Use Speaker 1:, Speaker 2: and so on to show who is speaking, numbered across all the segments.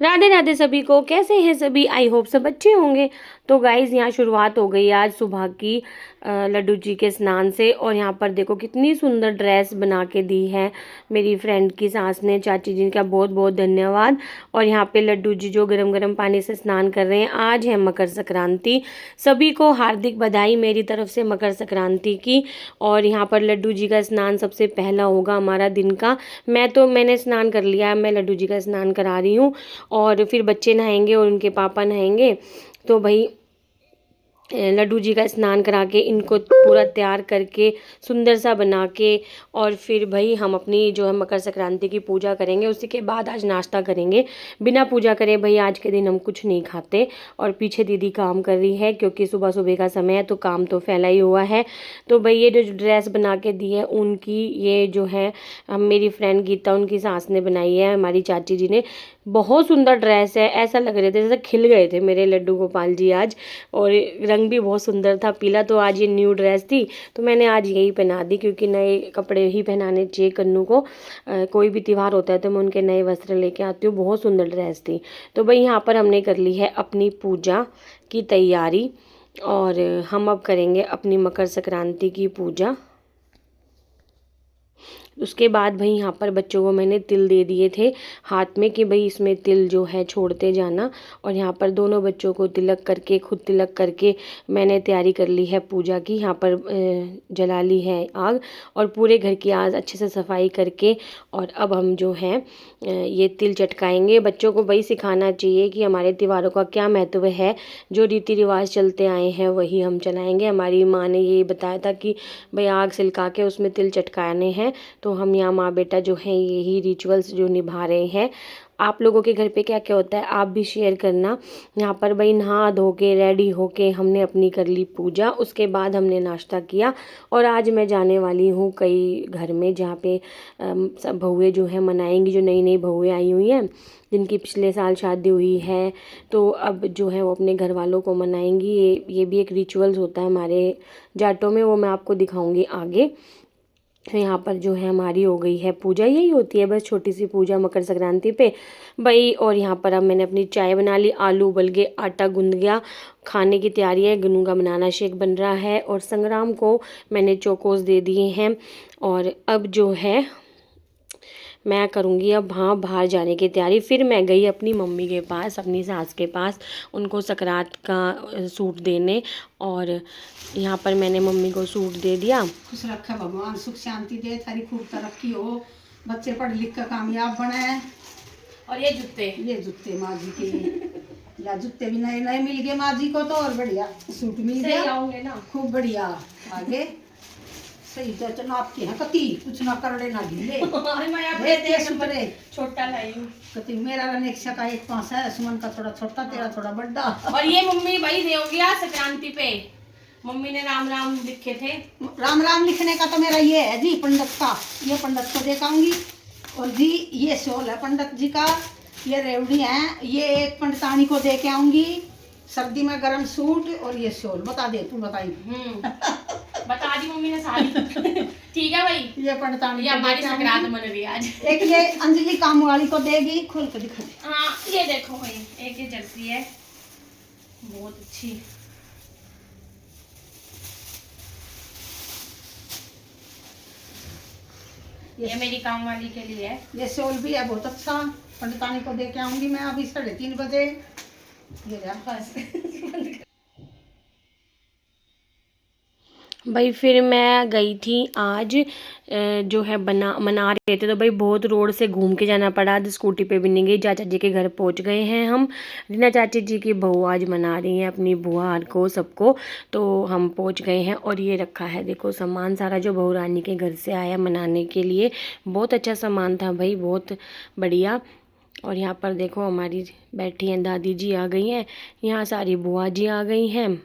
Speaker 1: राधे राधे सभी को। कैसे हैं सभी? आई होप सब अच्छे होंगे। तो गाइज़ यहाँ शुरुआत हो गई आज सुबह की लड्डू जी के स्नान से। और यहाँ पर देखो कितनी सुंदर ड्रेस बना के दी है मेरी फ्रेंड की सास ने। चाची जी का बहुत बहुत धन्यवाद। और यहाँ पे लड्डू जी जो गरम गरम पानी से स्नान कर रहे हैं। आज है मकर संक्रांति। सभी को हार्दिक बधाई मेरी तरफ से मकर संक्रांति की। और यहाँ पर लड्डू जी का स्नान सबसे पहला होगा हमारा दिन का। मैंने स्नान कर लिया है, मैं लड्डू जी का स्नान करा रही हूँ। और फिर बच्चे नहाएंगे और उनके पापा नहाएंगे। तो भाई लड्डू जी का स्नान करा के इनको पूरा तैयार करके सुंदर सा बना के और फिर भाई हम अपनी जो है मकर संक्रांति की पूजा करेंगे। उसी के बाद आज नाश्ता करेंगे। बिना पूजा करे भाई आज के दिन हम कुछ नहीं खाते। और पीछे दीदी काम कर रही है क्योंकि सुबह सुबह का समय है तो काम तो फैला ही हुआ है। तो भाई ये जो ड्रेस बना के दी है उनकी, ये जो है मेरी फ्रेंड गीता उनकी सास ने बनाई है, हमारी चाची जी ने। बहुत सुंदर ड्रेस है, ऐसा लग रहे थे जैसे खिल गए थे मेरे लड्डू गोपाल जी आज। और रंग भी बहुत सुंदर था, पीला। तो आज ये न्यू ड्रेस थी तो मैंने आज यही पहना दी क्योंकि नए कपड़े ही पहनाने चाहिए कन्नू को। कोई भी त्यौहार होता है तो मैं उनके नए वस्त्र लेके आती हूँ। बहुत सुंदर ड्रेस थी। तो भाई यहाँ पर हमने कर ली है अपनी पूजा की तैयारी। और हम अब करेंगे अपनी मकर संक्रांति की पूजा। उसके बाद भाई यहाँ पर बच्चों को मैंने तिल दे दिए थे हाथ में कि भाई इसमें तिल जो है छोड़ते जाना। और यहाँ पर दोनों बच्चों को तिलक करके, खुद तिलक करके मैंने तैयारी कर ली है पूजा की। यहाँ पर जला ली है आग और पूरे घर की आज अच्छे से सफाई करके और अब हम जो है ये तिल चटकाएंगे। बच्चों को भाई सिखाना चाहिए कि हमारे त्योहारों का क्या महत्व है। जो रीति रिवाज चलते आए हैं वही हम चलाएंगे। हमारी माँ ने ये बताया था कि भाई आग सिलका के उसमें तिल चटकाने हैं। तो हम यहाँ माँ बेटा जो हैं यही रिचुअल्स जो निभा रहे हैं। आप लोगों के घर पे क्या क्या होता है आप भी शेयर करना। यहाँ पर भाई नहा धो के रेडी होके हमने अपनी कर ली पूजा। उसके बाद हमने नाश्ता किया और आज मैं जाने वाली हूँ कई घर में जहाँ पे सब बहुएं जो है मनाएंगी, जो नई नई बहुएं आई हुई हैं जिनकी पिछले साल शादी हुई है। तो अब जो है वो अपने घर वालों को मनाएंगी। ये भी एक रिचुअल्स होता है हमारे जाटों में, वो मैं आपको दिखाऊंगी आगे। तो यहाँ पर जो है हमारी हो गई है पूजा। यही होती है बस छोटी सी पूजा मकर संक्रांति पे भाई। और यहाँ पर अब मैंने अपनी चाय बना ली, आलू उबल गए, आटा गूंद गया, खाने की तैयारी है। गन्नू का बनाना शेक बन रहा है और संग्राम को मैंने चोकोस दे दिए हैं। और अब जो है मैं करूँगी अब हाँ बाहर जाने की तैयारी। फिर मैं गई अपनी मम्मी के पास, अपनी सास के पास, उनको सकरात का सूट देने। और यहाँ पर मैंने मम्मी को सूट दे दिया।
Speaker 2: खुश रखे भगवान, सुख शांति दे, थारी खूब तरक्की हो, बच्चे पढ़ लिख कर कामयाब बने।
Speaker 1: और ये
Speaker 2: जूते माँ जी के या जूते भी नए नए मिल गए माँ जी को तो और बढ़िया सूट मिल गया।
Speaker 1: आऊंगे ना
Speaker 2: खूब बढ़िया आगे सही तो चलो आपके हैं कति कुछ ना करड़े ना ढीले
Speaker 1: छोटा लाई हूँ।
Speaker 2: कति मेरा रनेक्षा का 1.5 है, सुमन का थोड़ा छोटा, तेरा थोड़ा बड़ा।
Speaker 1: और ये मम्मी भाई देगी आज संक्रांति पे, मम्मी ने राम राम लिखे थे।
Speaker 2: राम राम लिखने का तो मेरा ये है जी पंडित का, ये पंडित को देखाऊंगी। और जी ये शॉल है पंडित जी का, ये रेवड़ी है, ये एक पंडितानी को दे के आऊंगी। सर्दी में गर्म सूट और ये शॉल बता दे तू बताई।
Speaker 1: बता दी मम्मी ने सारी। ठीक है भाई,
Speaker 2: ये पंडितानी
Speaker 1: ये हमारी संक्रांत मन रही है आज।
Speaker 2: एक ये अंजलि काम वाली को देगी, खोल के दिखा दे।
Speaker 1: हाँ ये देखो भाई, एक ये जर्सी है बहुत अच्छी। ये मेरी काम वाली के लिए है।
Speaker 2: ये शॉल भी है बहुत अच्छा, पंडितानी को दे के आऊंगी मैं अभी 3:30 बजे। ये बस
Speaker 1: भाई फिर मैं गई थी आज जो है मना रहे थे तो भाई बहुत रोड से घूम के जाना पड़ा। आज स्कूटी पे भी नहीं गई, चाचा जी के घर पहुंच गए हैं हम। रीना चाची जी की बहू आज मना रही हैं अपनी बुआ को सबको, तो हम पहुंच गए हैं। और ये रखा है देखो सामान सारा जो बहू रानी के घर से आया मनाने के लिए। बहुत अच्छा सामान था भाई, बहुत बढ़िया। और यहाँ पर देखो हमारी बैठी हैं दादी जी आ गई हैं, यहाँ सारी बुआ जी आ गई हैं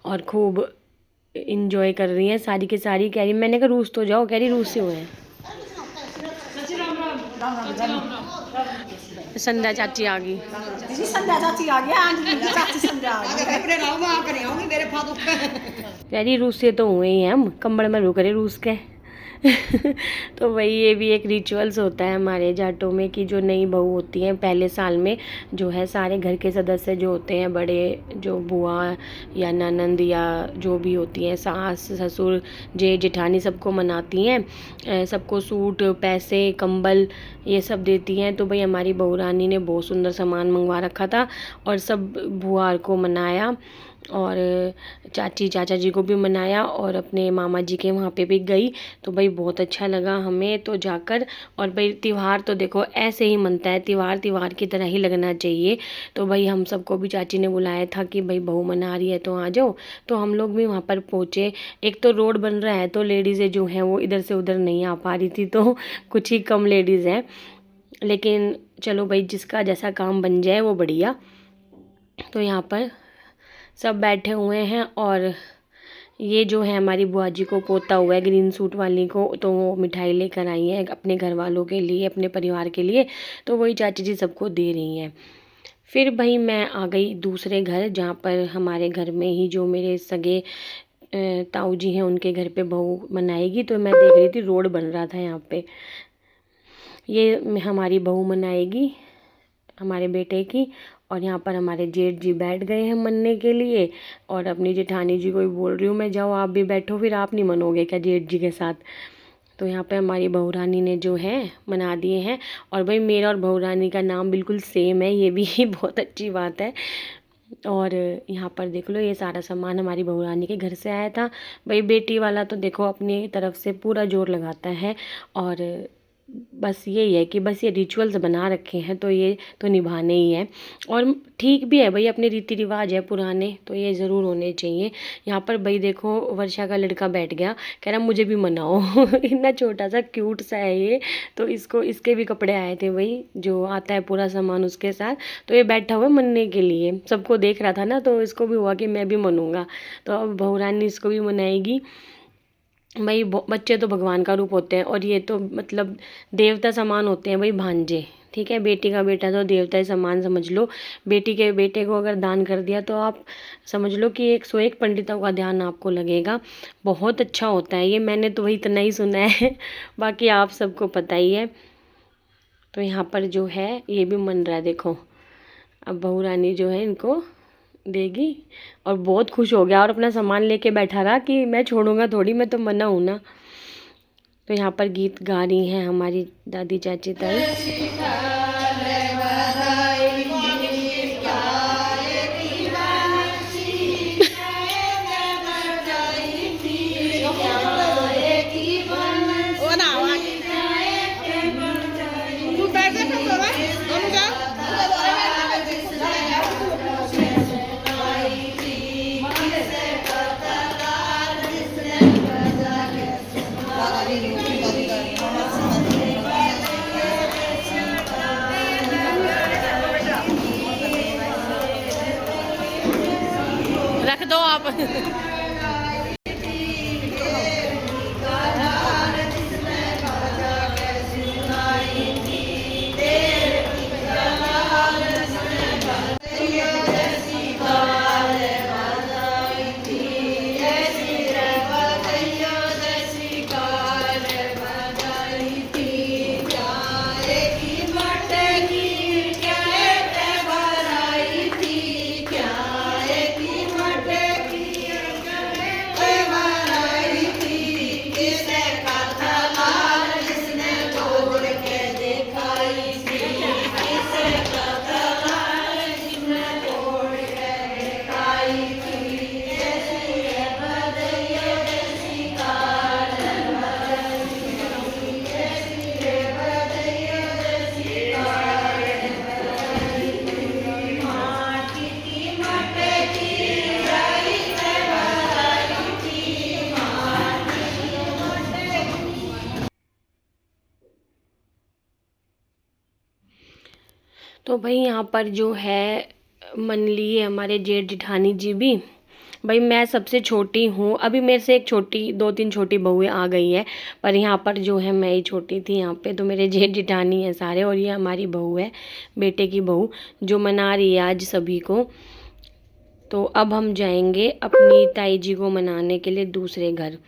Speaker 1: और खूब इंजॉय कर रही हैं सारी के सारी। कह रही मैंने कहा रूस तो जाओ, कह रही रूस से हुए हैं। संध्या चाची आ गई।
Speaker 2: संध्या चाची आ गया, चाची संध्या आ गई।
Speaker 1: कह रही रूस से तो हुए ही हैं हम, कंबल में रुक रहे रूस के। तो वही ये भी एक रिचुअल्स होता है हमारे जाटों में कि जो नई बहू होती हैं पहले साल में जो है सारे घर के सदस्य जो होते हैं बड़े, जो बुआ या ननंद या जो भी होती हैं, सास ससुर जेठ जेठानी, सबको मनाती हैं, सबको सूट पैसे कंबल ये सब देती हैं। तो भाई हमारी बहू रानी ने बहुत सुंदर सामान मंगवा रखा था और सब बुआ को मनाया और चाची चाचा जी को भी मनाया और अपने मामा जी के वहाँ पे भी गई। तो भाई बहुत अच्छा लगा हमें तो जाकर। और भाई त्यौहार तो देखो ऐसे ही मनता है, त्यौहार त्यौहार की तरह ही लगना चाहिए। तो भाई हम सबको भी चाची ने बुलाया था कि भाई बहू मना रही है तो आ जाओ। तो हम लोग भी वहाँ पर पहुँचे। एक तो रोड बन रहा है तो लेडीज़ें जो हैं वो इधर से उधर नहीं आ पा रही थी, तो कुछ ही कम लेडीज़ हैं, लेकिन चलो भाई जिसका जैसा काम बन जाए वो बढ़िया। तो यहाँ पर सब बैठे हुए हैं और ये जो है हमारी बुआ जी को पोता हुआ है ग्रीन सूट वाली को, तो वो मिठाई लेकर आई है अपने घर वालों के लिए, अपने परिवार के लिए। तो वही चाची जी सबको दे रही हैं। फिर भाई मैं आ गई दूसरे घर जहाँ पर हमारे घर में ही जो मेरे सगे ताऊ जी हैं उनके घर पे बहू मनाएगी। तो मैं देख रही थी रोड बन रहा था यहाँ पे, ये हमारी बहू मनाएगी हमारे बेटे की। और यहाँ पर हमारे जेठ जी बैठ गए हैं मनने के लिए और अपनी जेठानी जी को भी बोल रही हूँ मैं, जाओ आप भी बैठो, फिर आप नहीं मनोगे क्या जेठ जी के साथ। तो यहाँ पे हमारी बहू रानी ने जो है मना दिए हैं। और भाई मेरा और बहू रानी का नाम बिल्कुल सेम है, ये भी बहुत अच्छी बात है। और यहाँ पर देख लो ये सारा सामान हमारी बहू रानी के घर से आया था। भाई बेटी वाला तो देखो अपनी तरफ से पूरा जोर लगाता है और बस यही है कि बस ये रिचुअल्स बना रखे हैं तो ये तो निभाने ही है। और ठीक भी है भाई, अपने रीति रिवाज है पुराने तो ये ज़रूर होने चाहिए। यहाँ पर भाई देखो वर्षा का लड़का बैठ गया, कह रहा मुझे भी मनाओ। इतना छोटा सा क्यूट सा है ये। तो इसको इसके भी कपड़े आए थे भाई, जो आता है पूरा सामान उसके साथ। तो ये बैठा हुआ मनने के लिए, सबको देख रहा था ना, तो इसको भी हुआ कि मैं भी मनूंगा। तो अब बहू रानी इसको भी मनाएगी। भाई बच्चे तो भगवान का रूप होते हैं और ये तो मतलब देवता समान होते हैं भाई भांजे। ठीक है, बेटी का बेटा तो देवता ही समान समझ लो। बेटी के बेटे को अगर दान कर दिया तो आप समझ लो कि 101 पंडितों का ध्यान आपको लगेगा। बहुत अच्छा होता है ये, मैंने तो वही इतना ही सुना है। बाकी आप सबको पता ही है। तो यहाँ पर जो है ये भी मन रहा है देखो, अब बहू रानी जो है इनको देगी और बहुत खुश हो गया और अपना सामान लेके बैठा रहा कि मैं छोड़ूंगा थोड़ी, मैं तो मना हूँ ना। तो यहाँ पर गीत गा रही हैं हमारी दादी चाची ताई। रख दो आप। तो भाई यहाँ पर जो है मन लिए हमारे जेठ जेठानी जी भी। भाई मैं सबसे छोटी हूँ, अभी मेरे से एक छोटी 2-3 छोटी बहुएं आ गई हैं, पर यहाँ पर जो है मैं ही छोटी थी यहाँ पे। तो मेरे जेठ जेठानी हैं सारे और ये हमारी बहू है, बेटे की बहू, जो मना रही है आज सभी को। तो अब हम जाएंगे अपनी ताई जी को मनाने के लिए दूसरे घर।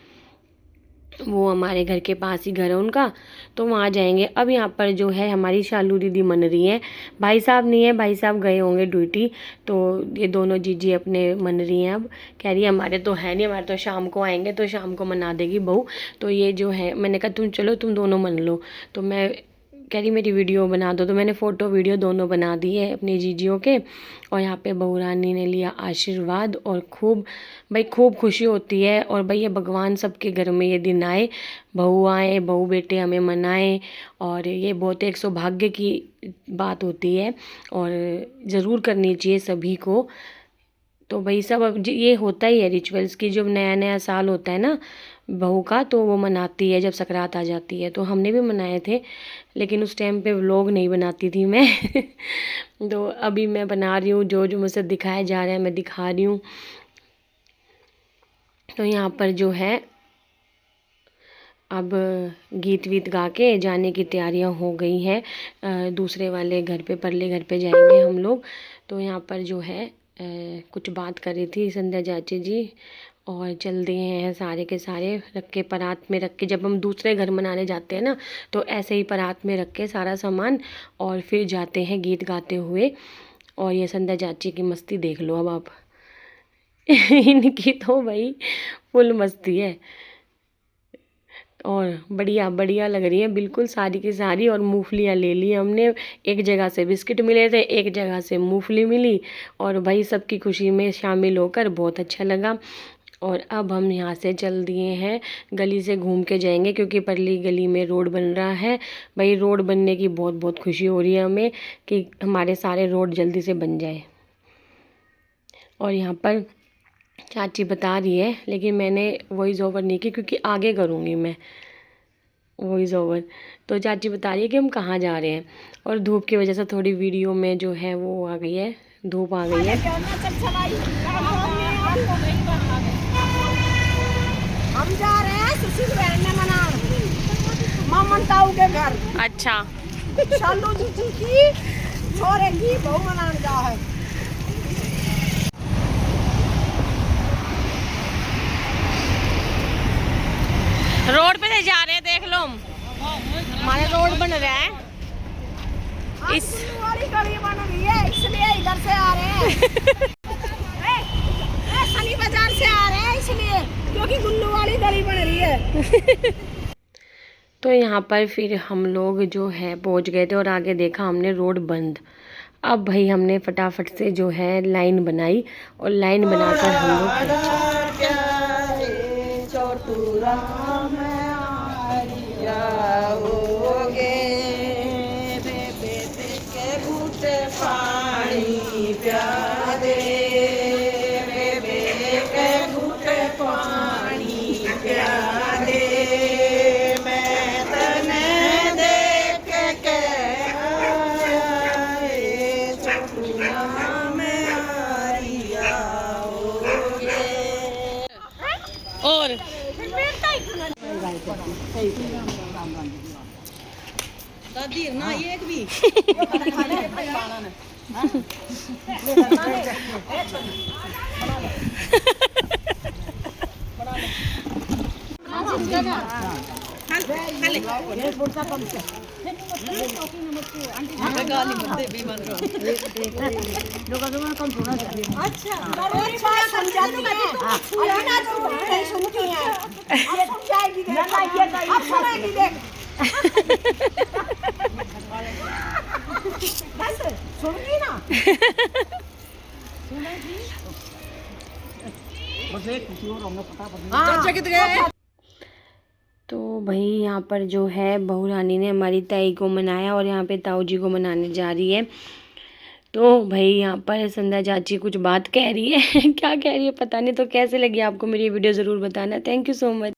Speaker 1: वो हमारे घर के पास ही घर है उनका, तो वहाँ जाएंगे। अब यहाँ पर जो है हमारी शालू दीदी मन रही हैं, भाई साहब नहीं है, भाई साहब गए होंगे ड्यूटी, तो ये दोनों जीजी अपने मन रही हैं। अब कह रही है हमारे तो है नहीं, हमारे तो शाम को आएंगे, तो शाम को मना देगी बहू। तो ये जो है मैंने कहा तुम चलो, तुम दोनों मन लो। तो मैं कह रही मेरी वीडियो बना दो, तो मैंने फ़ोटो वीडियो दोनों बना दी है अपनी जीजियों के। और यहाँ पे बहू रानी ने लिया आशीर्वाद, और खूब भाई खूब खुशी होती है। और भाई ये भगवान सबके घर में ये दिन आए, बहू आए, बहू बेटे हमें मनाएं, और ये बहुत एक सौभाग्य की बात होती है और ज़रूर करनी चाहिए सभी को। तो भाई सब अब ये होता ही है रिचुअल्स की, जब नया नया साल होता है ना बहू का, तो वो मनाती है जब सकरात आ जाती है। तो हमने भी मनाए थे, लेकिन उस टाइम पे व्लॉग नहीं बनाती थी मैं तो अभी मैं बना रही हूँ, जो जो मुझसे दिखाया जा रहा है मैं दिखा रही हूँ। तो यहाँ पर जो है अब गीत वीत गा के जाने की तैयारियां हो गई हैं। दूसरे वाले घर पे, परले घर पे जाएंगे हम लोग। तो यहाँ पर जो है कुछ बात कर रही थी संध्या चाची जी, और चल दिए हैं सारे के सारे, रख के परात में रख के। जब हम दूसरे घर मनाने जाते हैं ना, तो ऐसे ही परात में रख के सारा सामान, और फिर जाते हैं गीत गाते हुए। और ये संध्या चाची की मस्ती देख लो अब आप इनकी तो भाई फुल मस्ती है, और बढ़िया बढ़िया लग रही है बिल्कुल सारी की सारी। और मूंगफलियाँ ले ली हमने, एक जगह से बिस्किट मिले थे, एक जगह से मूंगफली मिली, और भाई सबकी खुशी में शामिल होकर बहुत अच्छा लगा। और अब हम यहाँ से चल दिए हैं, गली से घूम के जाएंगे, क्योंकि परली गली में रोड बन रहा है। भाई रोड बनने की बहुत बहुत खुशी हो रही है हमें, कि हमारे सारे रोड जल्दी से बन जाए। और यहाँ पर चाची बता रही है, लेकिन मैंने वॉइस ओवर नहीं की, क्योंकि आगे करूँगी मैं वॉइस ओवर। तो चाची बता रही है कि हम कहाँ जा रहे हैं, और धूप की वजह से थोड़ी वीडियो में जो है वो आ गई है, धूप आ गई है।
Speaker 2: हम जा रहे हैं सुशील बहन ने मना मामन ताऊ के घर।
Speaker 1: अच्छा,
Speaker 2: शालू जीजी की छोरे की बहू मनाने जा है।
Speaker 1: रोड पे से जा रहे हैं, देख लो हमारे रोड बन रहा है। इस
Speaker 2: वाली गली बन रही है, इसलिए इधर से आ रहे हैं शनि बाजार से आ रहे हैं, इसलिए क्योंकि गुल्लू वाली गली बन रही है
Speaker 1: तो यहाँ पर फिर हम लोग जो है पहुँच गए थे, और आगे देखा हमने रोड बंद। अब भाई हमने फटाफट से जो है लाइन बनाई, और लाइन बनाकर हम लोग और
Speaker 2: दादी ना ये एक भी अच्छा समझा तो मैं ना तो नहीं सुनती है, अब समझाएगी देख, अब सुनेगी देख बस सुनगी ना सुनेगी बस एक कुछ और हमने फटाफट कितने गए।
Speaker 1: तो भाई यहाँ पर जो है बहू रानी ने हमारी ताई को मनाया, और यहाँ पे ताऊ जी को मनाने जा रही है। तो भाई यहाँ पर संध्या चाची कुछ बात कह रही है क्या कह रही है पता नहीं। तो कैसे लगी आपको मेरी वीडियो ज़रूर बताना। Thank you so much.